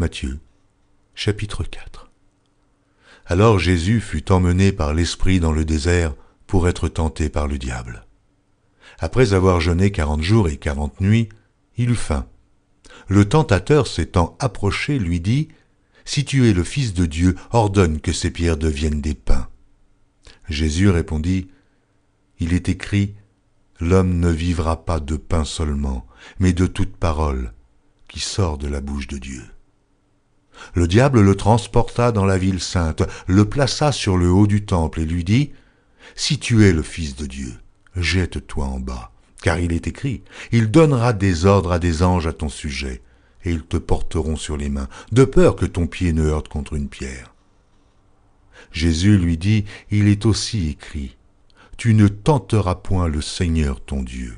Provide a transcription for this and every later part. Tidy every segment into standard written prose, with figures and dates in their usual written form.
Matthieu, chapitre 4. Alors Jésus fut emmené par l'Esprit dans le désert pour être tenté par le diable. Après avoir jeûné 40 jours et 40 nuits, il eut faim. Le tentateur s'étant approché lui dit, « Si tu es le Fils de Dieu, ordonne que ces pierres deviennent des pains. » Jésus répondit, « Il est écrit, l'homme ne vivra pas de pain seulement, mais de toute parole qui sort de la bouche de Dieu. » Le diable le transporta dans la ville sainte, le plaça sur le haut du temple et lui dit, « Si tu es le Fils de Dieu, jette-toi en bas, car il est écrit, il donnera des ordres à des anges à ton sujet, et ils te porteront sur les mains, de peur que ton pied ne heurte contre une pierre. » Jésus lui dit, « Il est aussi écrit, tu ne tenteras point le Seigneur ton Dieu. »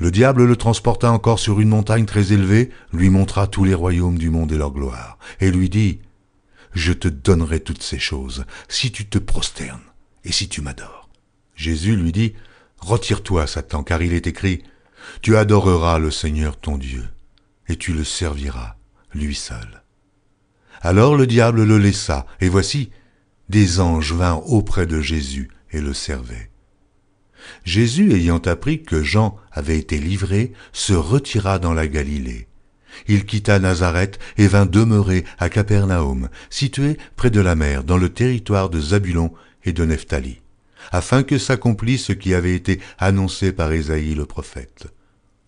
Le diable le transporta encore sur une montagne très élevée, lui montra tous les royaumes du monde et leur gloire, et lui dit, « Je te donnerai toutes ces choses, si tu te prosternes et si tu m'adores. » Jésus lui dit, « Retire-toi, Satan, car il est écrit, tu adoreras le Seigneur ton Dieu, et tu le serviras, lui seul. » Alors le diable le laissa, et voici, des anges vinrent auprès de Jésus et le servaient. Jésus, ayant appris que Jean avait été livré, se retira dans la Galilée. Il quitta Nazareth et vint demeurer à Capernaum, situé près de la mer, dans le territoire de Zabulon et de Nephtali, afin que s'accomplisse ce qui avait été annoncé par Ésaïe le prophète.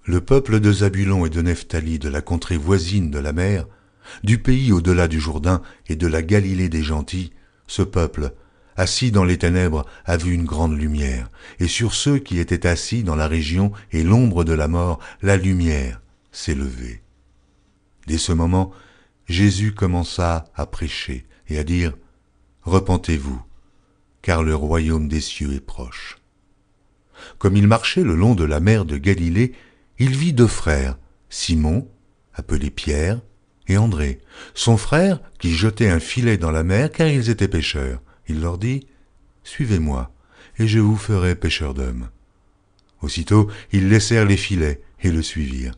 Le peuple de Zabulon et de Nephtali, de la contrée voisine de la mer, du pays au-delà du Jourdain et de la Galilée des gentils, ce peuple, assis dans les ténèbres, a vu une grande lumière, et sur ceux qui étaient assis dans la région et l'ombre de la mort, la lumière s'est levée. Dès ce moment, Jésus commença à prêcher et à dire « Repentez-vous, car le royaume des cieux est proche. » Comme il marchait le long de la mer de Galilée, il vit deux frères, Simon, appelé Pierre, et André, son frère, qui jetait un filet dans la mer car ils étaient pêcheurs. Il leur dit, « Suivez-moi, et je vous ferai pêcheurs d'hommes. » Aussitôt, ils laissèrent les filets et le suivirent.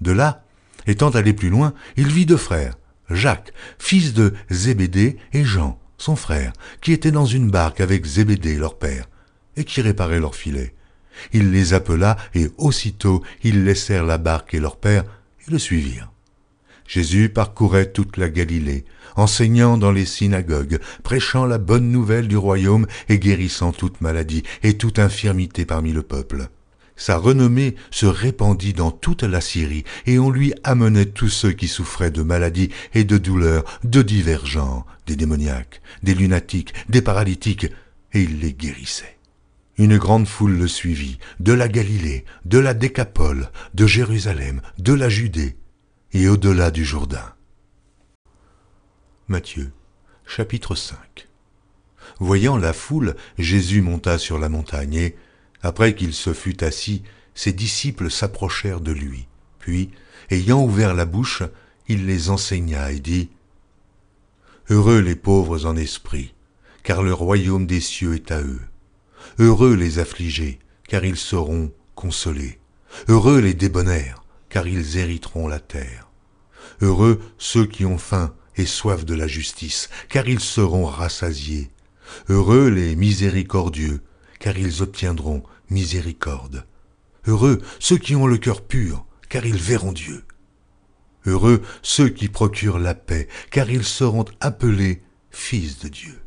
De là, étant allé plus loin, il vit deux frères, Jacques, fils de Zébédée, et Jean, son frère, qui étaient dans une barque avec Zébédée, leur père, et qui réparaient leurs filets. Il les appela, et aussitôt ils laissèrent la barque et leur père, et le suivirent. Jésus parcourait toute la Galilée, enseignant dans les synagogues, prêchant la bonne nouvelle du royaume et guérissant toute maladie et toute infirmité parmi le peuple. Sa renommée se répandit dans toute la Syrie, et on lui amenait tous ceux qui souffraient de maladies et de douleurs de divers genres, des démoniaques, des lunatiques, des paralytiques, et il les guérissait. Une grande foule le suivit, de la Galilée, de la Décapole, de Jérusalem, de la Judée, et au-delà du Jourdain. Matthieu, chapitre 5. Voyant la foule, Jésus monta sur la montagne et, après qu'il se fut assis, ses disciples s'approchèrent de lui. Puis, ayant ouvert la bouche, il les enseigna et dit, « Heureux les pauvres en esprit, car le royaume des cieux est à eux. Heureux les affligés, car ils seront consolés. Heureux les débonnaires, car ils hériteront la terre. Heureux ceux qui ont faim et soif de la justice, car ils seront rassasiés. Heureux les miséricordieux, car ils obtiendront miséricorde. Heureux ceux qui ont le cœur pur, car ils verront Dieu. Heureux ceux qui procurent la paix, car ils seront appelés fils de Dieu.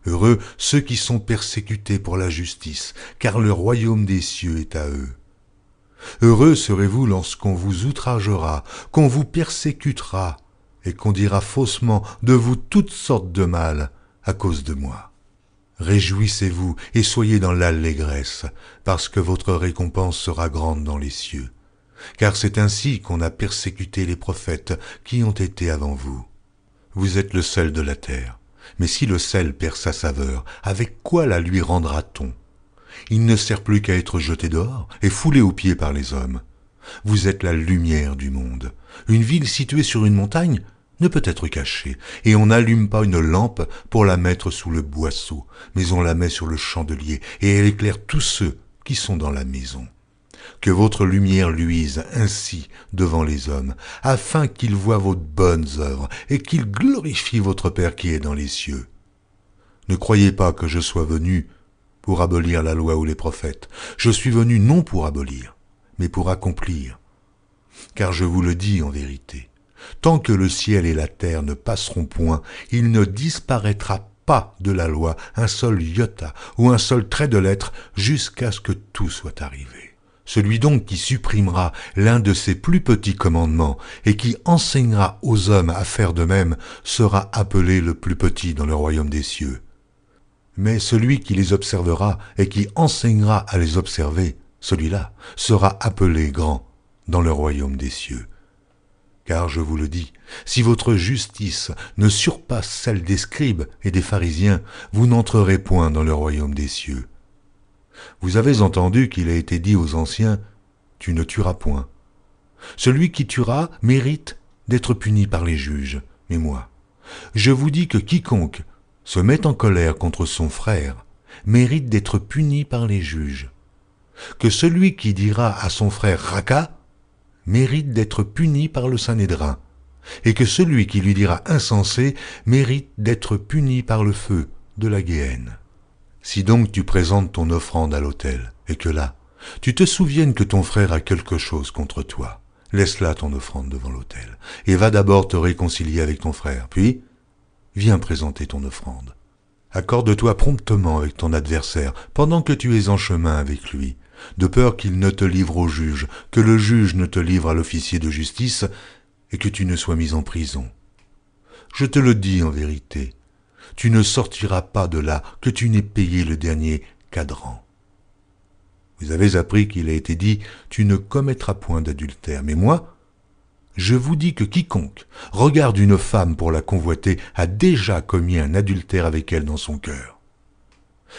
Heureux ceux qui sont persécutés pour la justice, car le royaume des cieux est à eux. Heureux serez-vous lorsqu'on vous outragera, qu'on vous persécutera, et qu'on dira faussement de vous toutes sortes de mal à cause de moi. Réjouissez-vous et soyez dans l'allégresse, parce que votre récompense sera grande dans les cieux. Car c'est ainsi qu'on a persécuté les prophètes qui ont été avant vous. Vous êtes le sel de la terre, mais si le sel perd sa saveur, avec quoi la lui rendra-t-on ? Il ne sert plus qu'à être jeté dehors et foulé aux pieds par les hommes. Vous êtes la lumière du monde. Une ville située sur une montagne ne peut être cachée, et on n'allume pas une lampe pour la mettre sous le boisseau, mais on la met sur le chandelier, et elle éclaire tous ceux qui sont dans la maison. que votre lumière luise ainsi devant les hommes, afin qu'ils voient vos bonnes œuvres et qu'ils glorifient votre Père qui est dans les cieux. Ne croyez pas que je sois venu pour abolir la loi ou les prophètes. Je suis venu non pour abolir, mais pour accomplir. Car je vous le dis en vérité, tant que le ciel et la terre ne passeront point, il ne disparaîtra pas de la loi un seul iota ou un seul trait de lettre jusqu'à ce que tout soit arrivé. Celui donc qui supprimera l'un de ces plus petits commandements et qui enseignera aux hommes à faire de même sera appelé le plus petit dans le royaume des cieux. Mais celui qui les observera et qui enseignera à les observer, celui-là sera appelé grand dans le royaume des cieux. Car je vous le dis, si votre justice ne surpasse celle des scribes et des pharisiens, vous n'entrerez point dans le royaume des cieux. Vous avez entendu qu'il a été dit aux anciens, « Tu ne tueras point ». Celui qui tuera mérite d'être puni par les juges. Mais moi, je vous dis que quiconque se met en colère contre son frère mérite d'être puni par les juges. Que celui qui dira à son frère « Raka » mérite d'être puni par le Sanhédrin, et que celui qui lui dira insensé mérite d'être puni par le feu de la Guéhenne. Si donc tu présentes ton offrande à l'autel, et que là, tu te souviennes que ton frère a quelque chose contre toi, laisse là ton offrande devant l'autel, et va d'abord te réconcilier avec ton frère, puis viens présenter ton offrande. Accorde-toi promptement avec ton adversaire pendant que tu es en chemin avec lui, de peur qu'il ne te livre au juge, que le juge ne te livre à l'officier de justice et que tu ne sois mis en prison. Je te le dis en vérité, tu ne sortiras pas de là que tu n'aies payé le dernier cadran. Vous avez appris qu'il a été dit, tu ne commettras point d'adultère. Mais moi, je vous dis que quiconque regarde une femme pour la convoiter a déjà commis un adultère avec elle dans son cœur.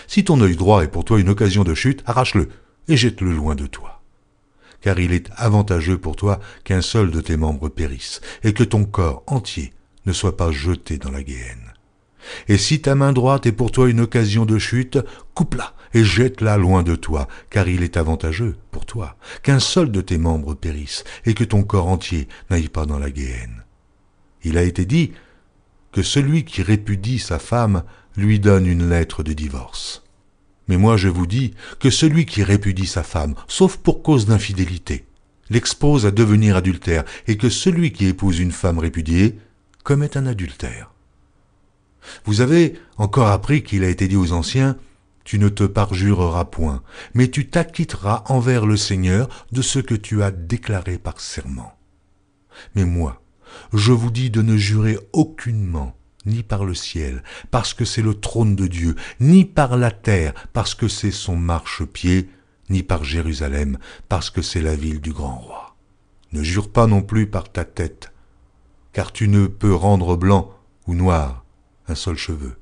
Si ton œil droit est pour toi une occasion de chute, arrache-le et jette-le loin de toi. Car il est avantageux pour toi qu'un seul de tes membres périsse, et que ton corps entier ne soit pas jeté dans la Guéhenne. Et si ta main droite est pour toi une occasion de chute, coupe-la et jette-la loin de toi, car il est avantageux pour toi qu'un seul de tes membres périsse, et que ton corps entier n'aille pas dans la Guéhenne. Il a été dit que celui qui répudie sa femme lui donne une lettre de divorce. Mais moi je vous dis que celui qui répudie sa femme, sauf pour cause d'infidélité, l'expose à devenir adultère, et que celui qui épouse une femme répudiée commet un adultère. Vous avez encore appris qu'il a été dit aux anciens, « Tu ne te parjureras point, mais tu t'acquitteras envers le Seigneur de ce que tu as déclaré par serment. » Mais moi, je vous dis de ne jurer aucunement, ni par le ciel, parce que c'est le trône de Dieu, ni par la terre, parce que c'est son marchepied, ni par Jérusalem, parce que c'est la ville du grand roi. Ne jure pas non plus par ta tête, car tu ne peux rendre blanc ou noir un seul cheveu.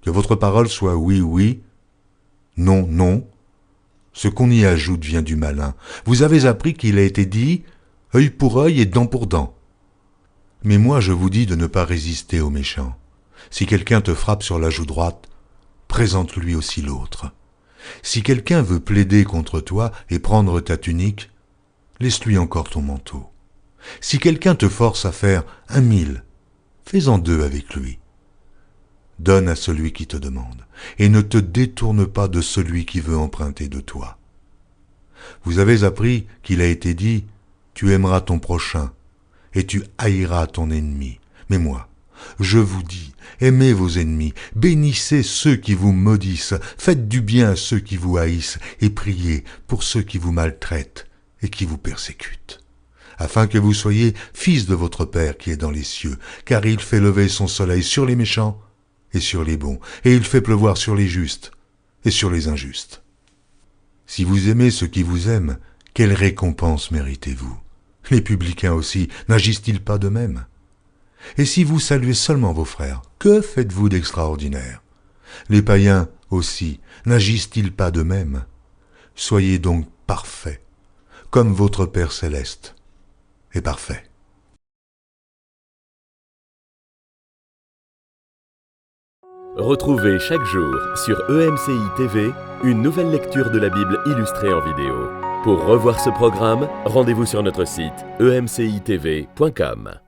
Que votre parole soit oui, oui, non, non. Ce qu'on y ajoute vient du malin. Vous avez appris qu'il a été dit « œil pour œil et dent pour dent ». Mais moi je vous dis de ne pas résister aux méchants. Si quelqu'un te frappe sur la joue droite, présente-lui aussi l'autre. Si quelqu'un veut plaider contre toi et prendre ta tunique, laisse-lui encore ton manteau. Si quelqu'un te force à faire 1000, fais-en 2 avec lui. Donne à celui qui te demande, et ne te détourne pas de celui qui veut emprunter de toi. Vous avez appris qu'il a été dit, tu aimeras ton prochain, et tu haïras ton ennemi. Mais moi, je vous dis, aimez vos ennemis, bénissez ceux qui vous maudissent, faites du bien à ceux qui vous haïssent, et priez pour ceux qui vous maltraitent et qui vous persécutent, afin que vous soyez fils de votre Père qui est dans les cieux, car il fait lever son soleil sur les méchants et sur les bons, et il fait pleuvoir sur les justes et sur les injustes. Si vous aimez ceux qui vous aiment, quelle récompense méritez-vous? Les publicains aussi, n'agissent-ils pas de même? Et si vous saluez seulement vos frères, que faites-vous d'extraordinaire? Les païens aussi, n'agissent-ils pas de même? Soyez donc parfaits, comme votre Père céleste est parfait. Retrouvez chaque jour sur EMCI TV une nouvelle lecture de la Bible illustrée en vidéo. Pour revoir ce programme, rendez-vous sur notre site emcitv.com.